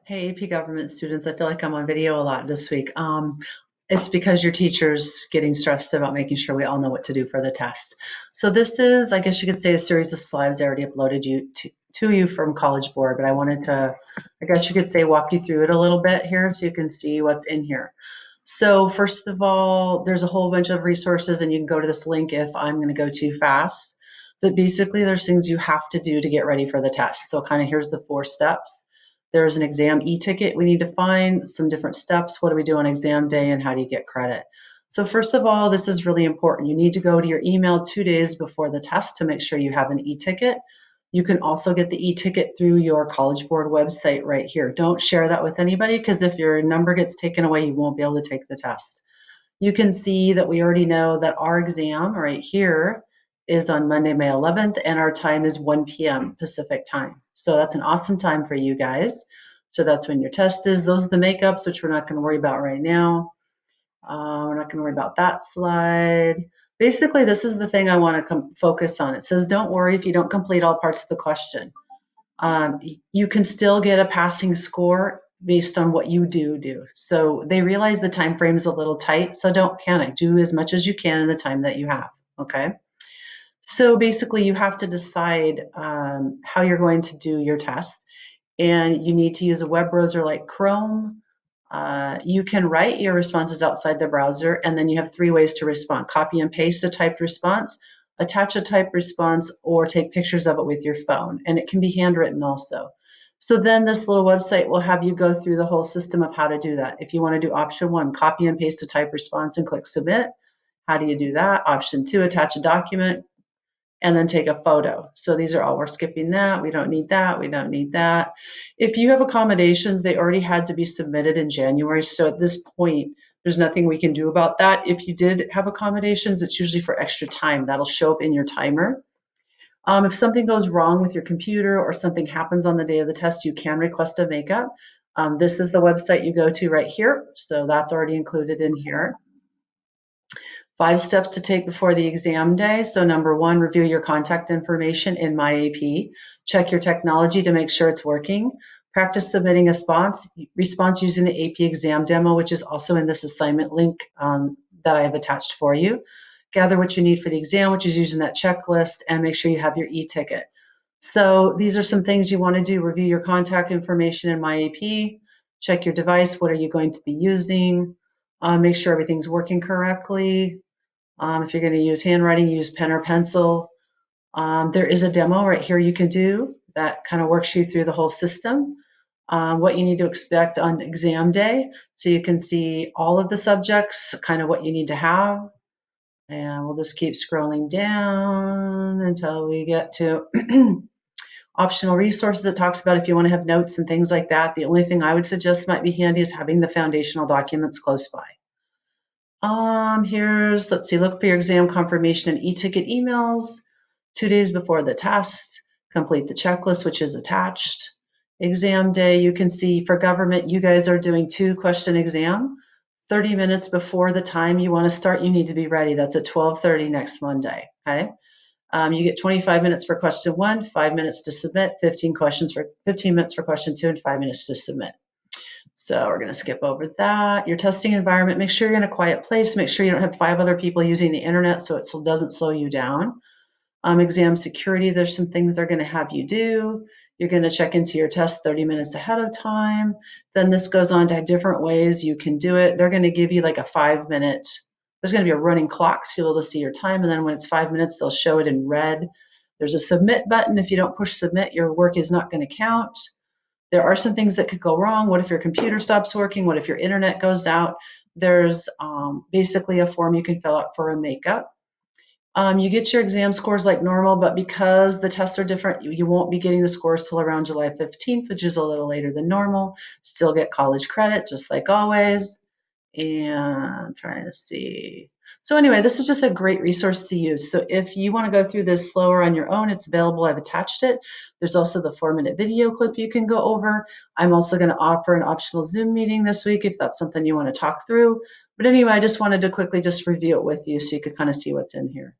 Hey, AP government students, I feel like I'm on video a lot this week. It's because your teacher's getting stressed about making sure we all know what to do for the test. So this is, I guess you could say, a series of slides I already uploaded to you from College Board, but I wanted to, I guess you could say, walk you through it a little bit here so you can see what's in here. So first of all, there's a whole bunch of resources, and you can go to this link if I'm going to go too fast. But basically, there's things you have to do to get ready for the test. So kind of here's the 4 steps. There's an exam e-ticket we need to find, some different steps. What do we do on exam day and how do you get credit? So first of all, this is really important. You need to go to your email 2 days before the test to make sure you have an e-ticket. You can also get the e-ticket through your College Board website right here. Don't share that with anybody because if your number gets taken away, you won't be able to take the test. You can see that we already know that our exam right here is on Monday, May 11th, and our time is 1 p.m. Pacific time. So that's an awesome time for you guys. So that's when your test is. Those are the makeups, which we're not going to worry about right now. We're not going to worry about that slide. Basically, this is the thing I want to focus on. It says, don't worry if you don't complete all parts of the question. You can still get a passing score based on what you do. So they realize the time frame is a little tight, so don't panic. Do as much as you can in the time that you have, okay? So basically you have to decide how you're going to do your test, and you need to use a web browser like Chrome. You can write your responses outside the browser, and then you have 3 ways to respond. Copy and paste a typed response, attach a typed response, or take pictures of it with your phone. And it can be handwritten also. So then this little website will have you go through the whole system of how to do that. If you want to do option 1, copy and paste a typed response and click submit. How do you do that? Option 2, attach a document and then take a photo. So these are all, we're skipping that. We don't need that. We don't need that. If you have accommodations, they already had to be submitted in January. So at this point, there's nothing we can do about that. If you did have accommodations, it's usually for extra time. That'll show up in your timer. If something goes wrong with your computer or something happens on the day of the test, you can request a makeup. This is the website you go to right here. So that's already included in here. 5 steps to take before the exam day. So number 1, review your contact information in My AP. Check your technology to make sure it's working. Practice submitting a response using the AP exam demo, which is also in this assignment link that I have attached for you. Gather what you need for the exam, which is using that checklist, and make sure you have your e-ticket. So these are some things you want to do. Review your contact information in My AP. Check your device. What are you going to be using? Make sure everything's working correctly. If you're going to use handwriting, use pen or pencil. There is a demo right here you can do that kind of works you through the whole system. What you need to expect on exam day, so you can see all of the subjects, kind of what you need to have. And we'll just keep scrolling down until we get to optional resources. It talks about if you want to have notes and things like that. The only thing I would suggest might be handy is having the foundational documents close by. Let's see, look for your exam confirmation and e-ticket emails 2 days before the test. Complete the checklist, which is attached. Exam day, you can see for government, you guys are doing 2-question exam. 30 minutes before the time you want to start, you need to be ready. That's at 12:30 next Monday, okay? You get 25 minutes for question 1, 5 minutes to submit, 15 minutes for question 2, and 5 minutes to submit. So we're going to skip over that. Your testing environment, make sure you're in a quiet place. Make sure you don't have 5 other people using the internet so it doesn't slow you down. Exam security, there's some things they're going to have you do. You're going to check into your test 30 minutes ahead of time. Then this goes on to different ways you can do it. They're going to give you like a 5-minute, there's going to be a running clock so you'll be able to see your time. And then when it's 5 minutes, they'll show it in red. There's a submit button. If you don't push submit, your work is not going to count. There are some things that could go wrong. What if your computer stops working? What if your internet goes out? There's basically a form you can fill out for a makeup. You get your exam scores like normal, but because the tests are different, you won't be getting the scores till around July 15th, which is a little later than normal. Still get college credit, just like always. And I'm trying to see. So anyway, this is just a great resource to use. So if you want to go through this slower on your own, it's available. I've attached it. There's also the 4-minute video clip you can go over. I'm also going to offer an optional Zoom meeting this week if that's something you want to talk through. But anyway, I just wanted to quickly just review it with you so you could kind of see what's in here.